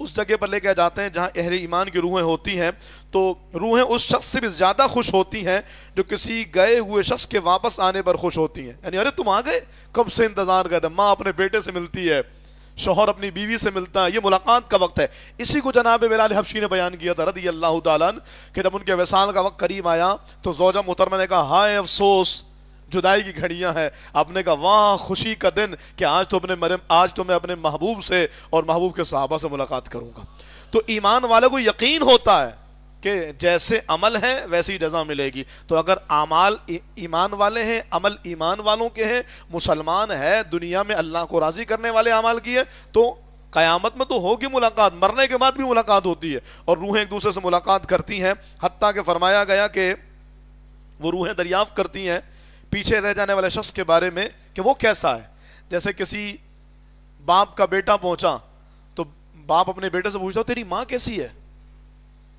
اس جگہ پر لے کے جاتے ہیں جہاں اہل ایمان کی روحیں ہوتی ہیں تو روحیں اس شخص سے بھی زیادہ خوش ہوتی ہیں جو کسی گئے ہوئے شخص کے واپس آنے پر خوش ہوتی ہیں. یعنی ارے تم آ گئے, کب سے انتظار کرتے. ماں اپنے بیٹے سے ملتی ہے, شوہر اپنی بیوی سے ملتا ہے, یہ ملاقات کا وقت ہے. اسی کو جناب بلال حبشی نے بیان کیا تھا رضی اللہ تعالیٰ عنہ کہ جب ان کے وصال کا وقت قریب آیا تو زوجہ محترمہ نے کہا ہائے افسوس, جدائی کی گھڑیاں ہیں. آپ نے کہا واہ خوشی کا دن کہ آج تو میں اپنے محبوب سے اور محبوب کے صحابہ سے ملاقات کروں گا. تو ایمان والے کو یقین ہوتا ہے کہ جیسے عمل ہیں ویسی جزا ملے گی. تو اگر اعمال ایمان والے ہیں, عمل ایمان والوں کے ہیں, مسلمان ہے, دنیا میں اللہ کو راضی کرنے والے اعمال کیے, تو قیامت میں تو ہوگی ملاقات, مرنے کے بعد بھی ملاقات ہوتی ہے اور روحیں ایک دوسرے سے ملاقات کرتی ہیں. حتیٰ کہ فرمایا گیا کہ وہ روحیں دریافت کرتی ہیں پیچھے رہ جانے والے شخص کے بارے میں کہ وہ کیسا ہے. جیسے کسی باپ کا بیٹا پہنچا تو باپ اپنے بیٹے سے پوچھتا تیری ماں کیسی ہے,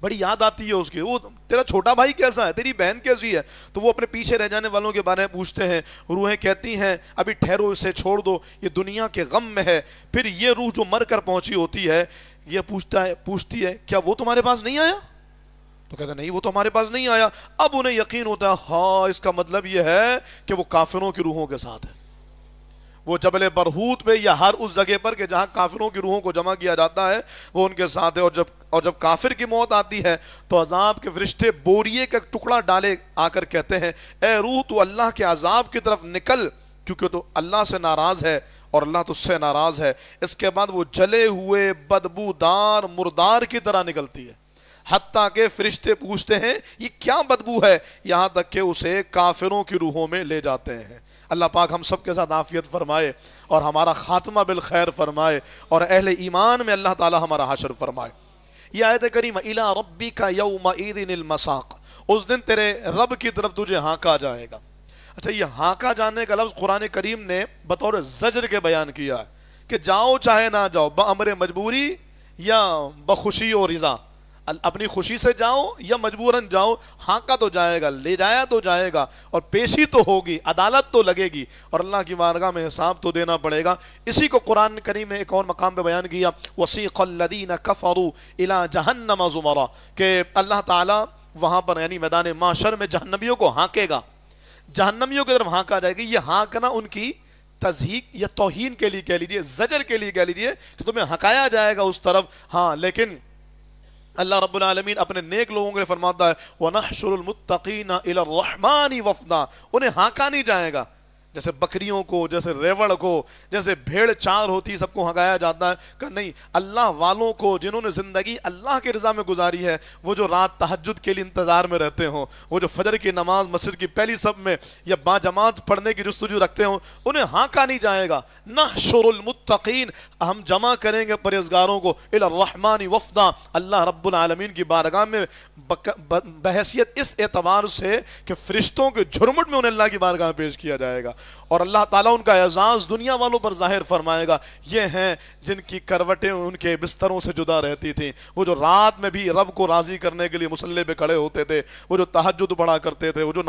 بڑی یاد آتی ہے اس کی. وہ تیرا چھوٹا بھائی کیسا ہے, تیری بہن کیسی ہے. تو وہ اپنے پیچھے رہ جانے والوں کے بارے میں پوچھتے ہیں. روحیں کہتی ہیں ابھی ٹھہرو, اسے چھوڑ دو, یہ دنیا کے غم میں ہے. پھر یہ روح جو مر کر پہنچی ہوتی ہے یہ پوچھتی ہے کیا وہ تمہارے پاس نہیں آیا. تو کہتا نہیں وہ تو ہمارے پاس نہیں آیا. اب انہیں یقین ہوتا ہے ہاں اس کا مطلب یہ ہے کہ وہ کافروں کی روحوں کے ساتھ ہے. وہ جبل برہوت پہ یا ہر اس جگہ پر کہ جہاں کافروں کی روحوں کو جمع کیا جاتا ہے وہ ان کے ساتھ ہے. اور جب کافر کی موت آتی ہے تو عذاب کے فرشتے بوریے کا ٹکڑا ڈالے آ کر کہتے ہیں اے روح تو اللہ کے عذاب کی طرف نکل, کیونکہ تو اللہ سے ناراض ہے اور اللہ تجھ سے ناراض ہے. اس کے بعد وہ جلے ہوئے بدبودار مردار کی طرح نکلتی ہے. حتیٰ کہ فرشتے پوچھتے ہیں یہ کیا بدبو ہے, یہاں تک کہ اسے کافروں کی روحوں میں لے جاتے ہیں. اللہ پاک ہم سب کے ساتھ عافیت فرمائے اور ہمارا خاتمہ بالخیر فرمائے اور اہل ایمان میں اللہ تعالی ہمارا حشر فرمائے. یہ آیت کریمہ الی ربک یومئذ المساق, اس دن تیرے رب کی طرف تجھے ہانکا جائے گا. اچھا یہ ہانکا جانے کا لفظ قرآن کریم نے بطور زجر کے بیان کیا ہے کہ جاؤ چاہے نہ جاؤ, بامر مجبوری یا بخوشی و رضا, اپنی خوشی سے جاؤ یا مجبوراً جاؤ, ہانکا تو جائے گا, لے جایا تو جائے گا اور پیشی تو ہوگی, عدالت تو لگے گی اور اللہ کی بارگاہ میں حساب تو دینا پڑے گا. اسی کو قرآن کریم نے ایک اور مقام پہ بیان کیا وَسِيقَ الَّذِينَ كَفَرُوا إِلَى جَهَنَّمَ زُمَرًا, کہ اللہ تعالیٰ وہاں پر یعنی میدان محشر میں جہنمیوں کو ہانکے گا, جہنمیوں کی طرف ہانکا جائے گا. یہ ہانکنا ان کی تضحیق یا توہین کے لیے کہہ لیجئے, زجر کے لیے کہہ لیجئے کہ تمہیں ہکایا جائے گا اس طرف. ہاں لیکن اللہ رب العالمین اپنے نیک لوگوں کے لیے فرماتا ہے وَنَحْشُرُ الْمُتَّقِينَ إِلَى الرَّحْمَنِ وَفْدًا, انہیں ہانکا نہیں جائے گا. جیسے بکریوں کو, جیسے ریوڑ کو, جیسے بھیڑ چار ہوتی سب کو ہنگایا جاتا ہے, کہ نہیں اللہ والوں کو جنہوں نے زندگی اللہ کے رضا میں گزاری ہے, وہ جو رات تہجد کے لیے انتظار میں رہتے ہوں, وہ جو فجر کی نماز مسجد کی پہلی صف میں یا با جماعت پڑھنے کی جستجو رکھتے ہوں, انہیں ہانکا نہیں جائے گا. نحشر المتقین, ہم جمع کریں گے پرہیزگاروں کو الی الرحمن وفدا, اللہ رب العالمین کی بارگاہ میں بحیثیت اس اعتبار سے کہ فرشتوں کے جھرمٹ میں انہیں اللہ کی بارگاہ میں پیش کیا جائے گا اور اللہ تعالیٰ ان کا اعزاز دنیا والوں پر ظاہر فرمائے گا. یہ ہیں جن کی کروٹیں ان کے بستروں سے جدا رہتی تھیں, وہ جو رات میں بھی رب کو راضی کرنے کے لیے مصلی پہ کھڑے ہوتے تھے, وہ جو تہجد پڑھا کرتے تھے, وہ جو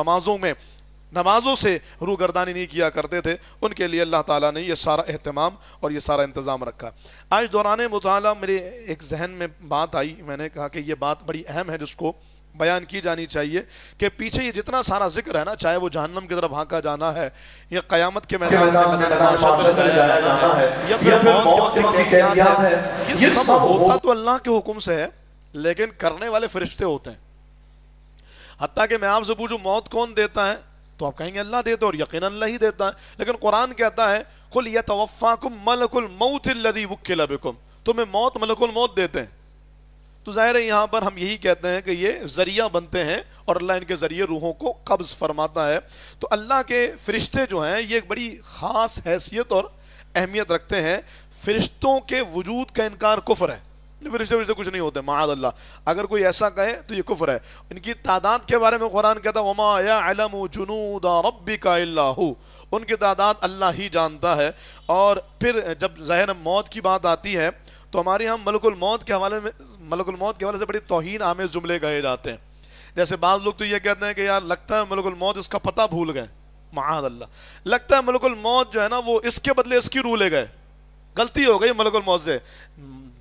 نمازوں سے روگردانی نہیں کیا کرتے تھے, ان کے لیے اللہ تعالیٰ نے یہ سارا اہتمام اور یہ سارا انتظام رکھا. آج دوران مطالعہ میرے ایک ذہن میں بات آئی, میں نے کہا کہ یہ بات بڑی اہم ہے جس کو بیان کی جانی چاہیے کہ پیچھے یہ جتنا سارا ذکر ہے نا, چاہے وہ جہنم کی طرف ہانکا جانا ہے یا قیامت کے میدان میں جایا جانا ہے یا پھر موت کے وقت کی کیفیات ہے, یہ سب ہوتا تو اللہ کے حکم سے ہے لیکن کرنے والے فرشتے ہوتے ہیں. حتیٰ کہ میں آپ سے پوچھوں موت کون دیتا ہے تو آپ کہیں گے اللہ دیتا ہے, اور یقیناً اللہ ہی دیتا ہے. لیکن قرآن کہتا ہے قُلْ يَتَوَفَّاكُمْ مَلَكُ الْمَوْتِ الَّذِي وُكِّلَ بِكُمْ, تمہیں ملک الموت دیتے ہیں. تو ظاہر ہے یہاں پر ہم یہی کہتے ہیں کہ یہ ذریعہ بنتے ہیں اور اللہ ان کے ذریعے روحوں کو قبض فرماتا ہے. تو اللہ کے فرشتے جو ہیں یہ ایک بڑی خاص حیثیت اور اہمیت رکھتے ہیں. فرشتوں کے وجود کا انکار کفر ہے, فرشتے کچھ نہیں ہوتے معاذ اللہ. اگر کوئی ایسا کہے تو یہ کفر ہے. ان کی تعداد کے بارے میں قرآن کہتا ہے وَمَا يَعْلَمُ جُنُودَ رَبِّكَ إِلَّا هُوَ, ان کی تعداد اللہ ہی جانتا ہے. اور پھر جب ظاہر موت کی بات آتی ہے تو ہمارے یہاں ملک الموت کے حوالے سے بڑی توہین آمیز جملے کہے جاتے ہیں. جیسے بعض لوگ تو یہ کہتے ہیں کہ یار لگتا ہے ملک الموت اس کا پتہ بھول گئے, معاذ اللہ. لگتا ہے ملک الموت جو ہے نا وہ اس کے بدلے اس کی روح لے گئے, غلطی ہو گئی ملک الموت سے.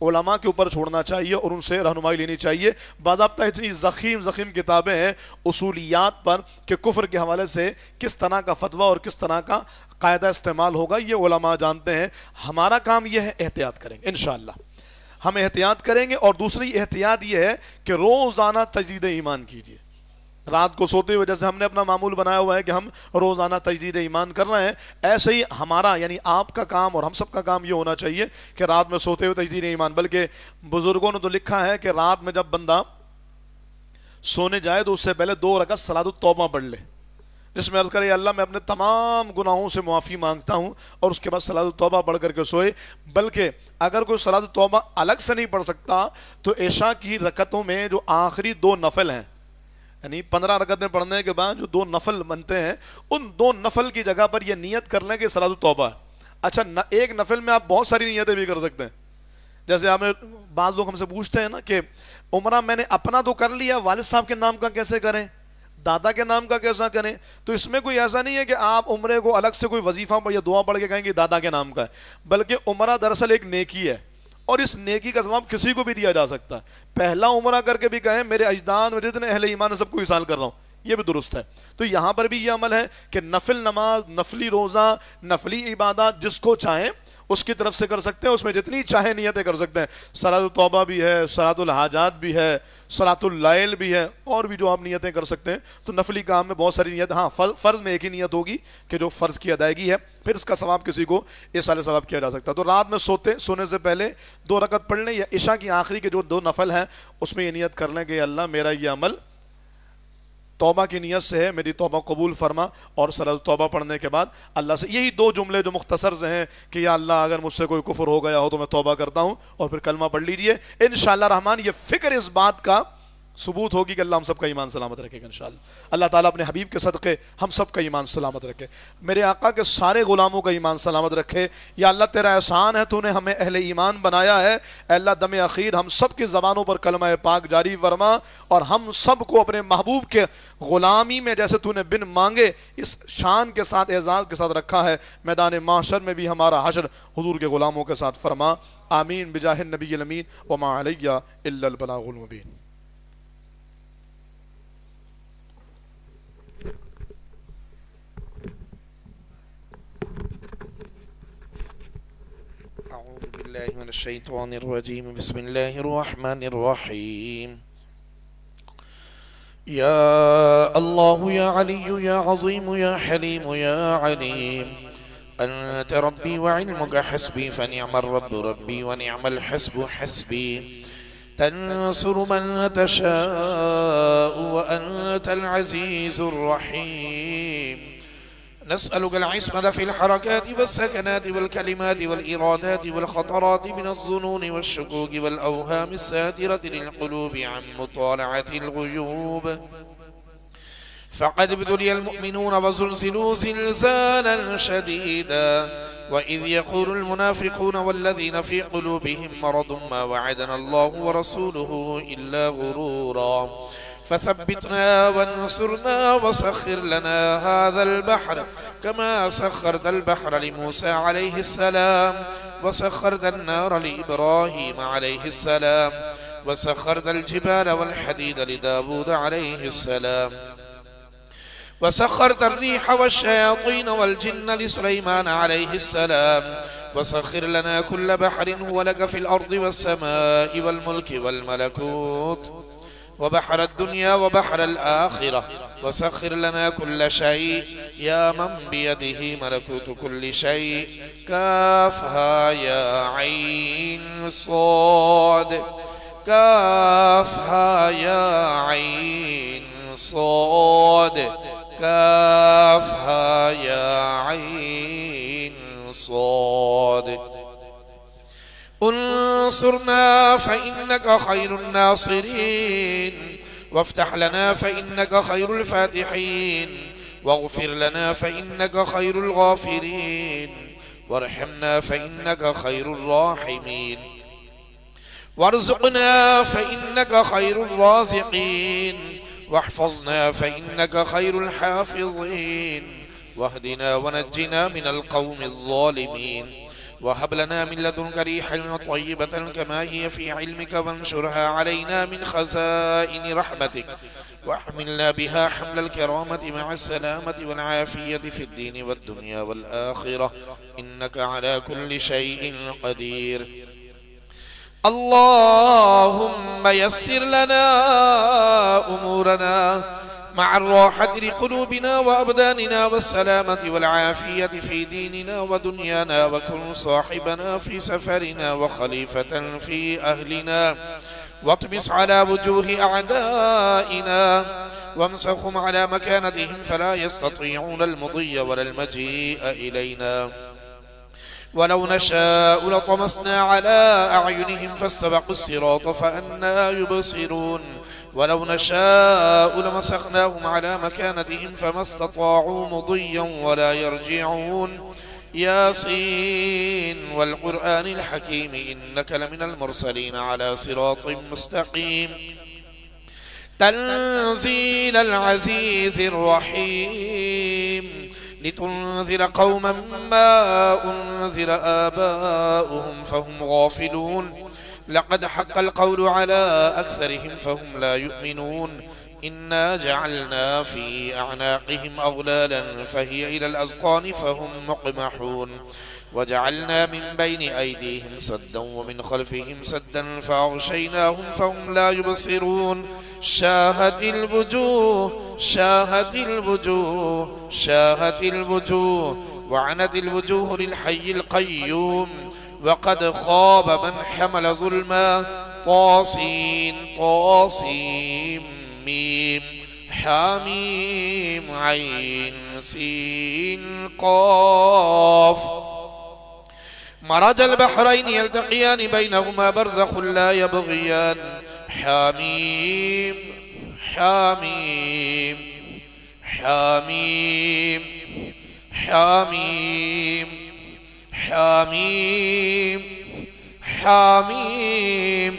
علماء کے اوپر چھوڑنا چاہیے اور ان سے رہنمائی لینی چاہیے. باضابطہ اتنی ضخیم کتابیں ہیں اصولیات پر کہ کفر کے حوالے سے کس طرح کا فتویٰ اور کس طرح کا قاعدہ استعمال ہوگا یہ علماء جانتے ہیں. ہمارا کام یہ ہے احتیاط کریں گے انشاءاللہ، ہم احتیاط کریں گے. اور دوسری احتیاط یہ ہے کہ روزانہ تجدید ایمان کیجیے. رات کو سوتے ہوئے جیسے ہم نے اپنا معمول بنایا ہوا ہے کہ ہم روزانہ تجدید ایمان کر رہے ہیں، ایسے ہی ہمارا یعنی آپ کا کام اور ہم سب کا کام یہ ہونا چاہیے کہ رات میں سوتے ہوئے تجدید ایمان. بلکہ بزرگوں نے تو لکھا ہے کہ رات میں جب بندہ سونے جائے تو اس سے پہلے 2 رکعت صلاۃ التوبہ پڑھ لے، جس میں عرض کرے اللہ میں اپنے تمام گناہوں سے معافی مانگتا ہوں، اور اس کے بعد صلاۃ التوبہ پڑھ کر کے سوئے. بلکہ اگر کوئی صلاۃ التوبہ الگ سے نہیں پڑھ سکتا تو عشاء کی رکعتوں میں جو آخری 2 نفل ہیں، یعنی 15 رکعتیں پڑھنے کے بعد جو 2 نفل بنتے ہیں، ان 2 نفل کی جگہ پر یہ نیت کر لیں کہ صلاۃ التوبہ ہے. اچھا ایک نفل میں آپ بہت ساری نیتیں بھی کر سکتے ہیں. جیسے ہمیں بعض لوگ ہم سے پوچھتے ہیں نا کہ عمرہ میں نے اپنا تو کر لیا، والد صاحب کے نام کا کیسے کریں، دادا کے نام کا کیسا کریں؟ تو اس میں کوئی ایسا نہیں ہے کہ آپ عمرے کو الگ سے کوئی وظیفہ پڑھ یا دعا پڑھ کے کہیں گے دادا کے نام کا ہے، بلکہ عمرہ دراصل ایک نیکی ہے، اور اس نیکی کا ثواب کسی کو بھی دیا جا سکتا ہے. پہلا عمرہ کر کے بھی کہیں میرے اجداد میں جتنے اہل ایمان ہیں سب کو احسان کر رہا ہوں، یہ بھی درست ہے. تو یہاں پر بھی یہ عمل ہے کہ نفل نماز، نفلی روزہ، نفلی عبادات جس کو چاہیں اس کی طرف سے کر سکتے ہیں، اس میں جتنی چاہیں نیتیں کر سکتے ہیں. صلاۃ التوبہ بھی ہے، صلاۃ الحاجات بھی ہے، صلاۃ اللیل بھی ہے، اور بھی جو آپ نیتیں کر سکتے ہیں. تو نفلی کام میں بہت ساری نیت، ہاں فرض میں ایک ہی نیت ہوگی کہ جو فرض کی ادائیگی ہے، پھر اس کا ثواب کسی کو ایسال ثواب کیا جا سکتا ہے. تو رات میں سونے سے پہلے 2 رکعت پڑھ لیں، یا عشاء کی آخری کے جو 2 نفل ہیں اس میں یہ نیت کر لیں کہ اللہ میرا یہ عمل توبہ کی نیت سے ہے، میری توبہ قبول فرما. اور صلاۃ توبہ پڑھنے کے بعد اللہ سے یہی 2 جملے جو مختصر سے ہیں کہ یا اللہ اگر مجھ سے کوئی کفر ہو گیا ہو تو میں توبہ کرتا ہوں، اور پھر کلمہ پڑھ لیجئے. انشاءاللہ رحمان یہ فکر اس بات کا ثبوت ہوگی کہ اللہ ہم سب کا ایمان سلامت رکھے گا انشاءاللہ. اللہ تعالیٰ اپنے حبیب کے صدقے ہم سب کا ایمان سلامت رکھے، میرے آقا کے سارے غلاموں کا ایمان سلامت رکھے. یا اللہ تیرا احسان ہے، تو نے ہمیں اہل ایمان بنایا ہے. اے اللہ دم اخیر ہم سب کی زبانوں پر کلمہ پاک جاری فرما، اور ہم سب کو اپنے محبوب کے غلامی میں جیسے تو نے بن مانگے اس شان کے ساتھ اعزاز کے ساتھ رکھا ہے، میدان محشر میں بھی ہمارا حشر حضور کے غلاموں کے ساتھ فرما. آمین بجاہ النبی الامین وما علیہ الا البلاغ المبین. بالله من الشيطان الرجيم. بسم الله الرحمن الرحيم. يا الله يا علي يا عظيم يا حليم يا عليم، أنت ربي وعلمك حسبي، فنعم الرب ربي ونعم الحسب حسبي. تنصر من تشاء وأنت العزيز الرحيم. نسألك العصمة في الحركات والسكنات والكلمات والإرادات والخطرات من الظنون والشكوك والأوهام الساترة للقلوب عن مطالعة الغيوب. فقد ابتلي المؤمنون وزلزلوا زلزالا شديدا، وإذ يقول المنافقون والذين في قلوبهم مرض ما وعدنا الله ورسوله إلا غرورا. فثبتنا وانصرنا وسخر لنا هذا البحر كما سخرت البحر لموسى عليه السلام، وسخرت النار لإبراهيم عليه السلام، وسخرت الجبال والحديد لداود عليه السلام، وسخرت الريح والشياطين والجن لسليمان عليه السلام. وسخر لنا كل بحر هو لك في الأرض والسماء والملك والملكوت، وبحر الدنيا وبحر الآخرة. وسخر لنا كل شيء يا من بيده ملكوت كل شيء. كافها يا عين صاد، كافها يا عين صاد، كافها يا عين صاد. انصرنا فإنك خير الناصرين، وافتح لنا فإنك خير الفاتحين، واغفر لنا فإنك خير الغافرين، وارحمنا فإنك خير الراحمين، وارزقنا فإنك خير الرازقين، واحفظنا فإنك خير الحافظين، واهدنا ونجنا من القوم الظالمين. وهب لنا من لدنك ريحا طيبة كما هي في علمك وانشرها علينا من خزائن رحمتك واحملنا بها حمل الكرامة مع السلامة والعافية في الدين والدنيا والآخرة إنك على كل شيء قدير. اللهم يسر لنا أمورنا مع الراحة لقلوبنا وأبداننا والسلامة والعافية في ديننا ودنيانا، وكن صاحبنا في سفرنا وخليفة في أهلنا، واطمس على وجوه أعدائنا وامسخهم على مكانتهم فلا يستطيعون المضي ولا المجيء إلينا. ولو نشاء لطمسنا على أعينهم فاستبقوا الصراط فأنى يبصرون، ولو نشاء لمسخناهم على مكانتهم فما استطاعوا مضيا ولا يرجعون. ياسين والقرآن الحكيم إنك لمن المرسلين على صراط مستقيم. تنزيل العزيز الرحيم لتنذر قوما ما أنذر آباؤهم فهم غافلون. لقد حق القول على أكثرهم فهم لا يؤمنون. إنا جعلنا في أعناقهم أغلالا فهي إلى الأذقان فهم مقمحون. وجعلنا من بين أيديهم سدا ومن خلفهم سدا فأغشيناهم فهم لا يبصرون. شاهت الوجوه شاهت الوجوه شاهت الوجوه وعنت الوجوه للحي القيوم. وقد خاب من حمل ظلما. طاسين طاسيم ميم حاميم عين سين قاف. مرج البحرين يلتقيان بينهما برزخ لا يبغيان. حاميم حاميم حاميم حاميم حاميم حاميم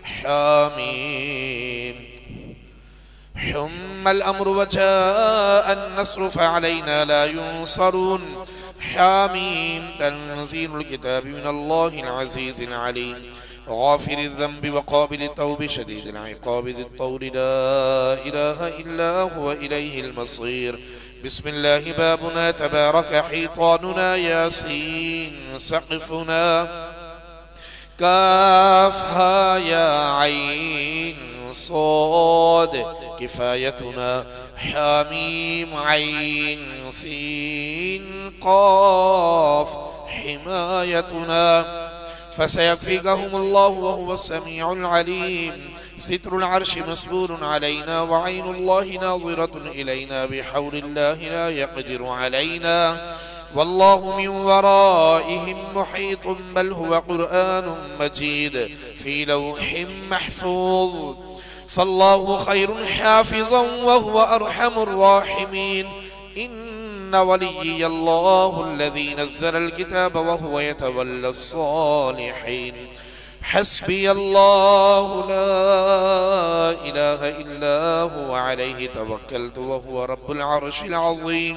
حاميم. حم الأمر وجاء النصر فعلينا لا ينصرون. حاميم تنزيل الكتاب من الله العزيز العليم غافر الذنب وقابل التوب شديد العقاب ذي الطول لا إله إلا هو إليه المصير. بسم الله بابنا تبارك حيطاننا. ياسين سقفنا. كافها يا عين صاد كفايتنا. حاميم عين سين قاف حمايتنا. فسيكفيكهم الله وهو السميع العليم. ستر العرش مسبور علينا وعين الله ناظرة إلينا بحول الله لا يقدر علينا. والله من ورائهم محيط بل هو قرآن مجيد في لوح محفوظ. فالله خير حافظا وهو أرحم الراحمين. إن وليي الله الذي نزل الكتاب وهو يتولى الصالحين. حسبي الله لا إله إلا هو عليه توكلت وهو رب العرش العظيم.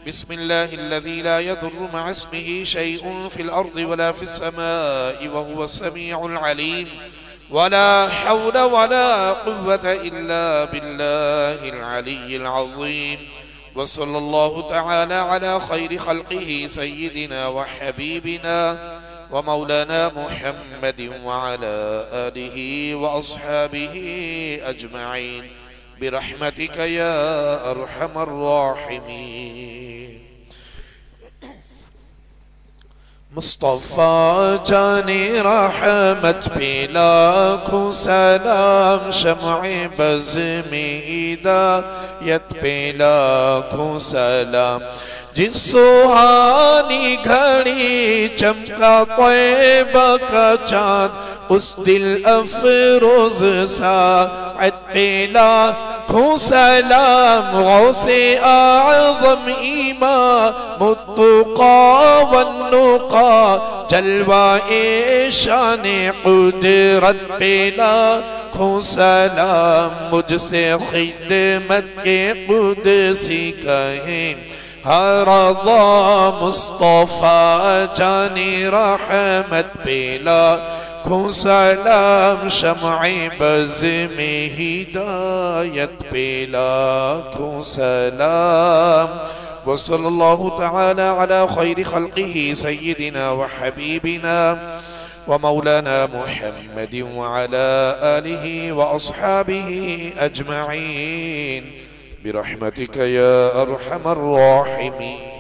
بسم الله الذي لا يضر مع اسمه شيء في الأرض ولا في السماء وهو السميع العليم. ولا حول ولا قوة إلا بالله العلي العظيم. وصلى الله تعالى على خير خلقه سيدنا وحبيبنا ومولانا محمد وعلى آله وأصحابه أجمعين برحمتك يا أرحم الراحمين. مصطفى جاني رحمت بلاكو سلام. شمع بزمی ہدایت بلاکو سلام. جس سوہانی گھڑی چمکا طیبہ کا چاند اس دل افروز ساعت بلاکو سلام. غوث اعظم امام التقى والنقى جلوہ شان قدرت بلاکو سلام. مجھ سے خدمت کے قدسی کہیں رضا مصطفیٰ جانی رحمت پیلا کو سلام شمع بز میں ہدایت پیلا کو سلام وصلى الله تعالى على خير خلقه سيدنا وحبيبنا ومولانا محمد وعلى آله وأصحابه أجمعين برحمتك يا أرحم الراحمين.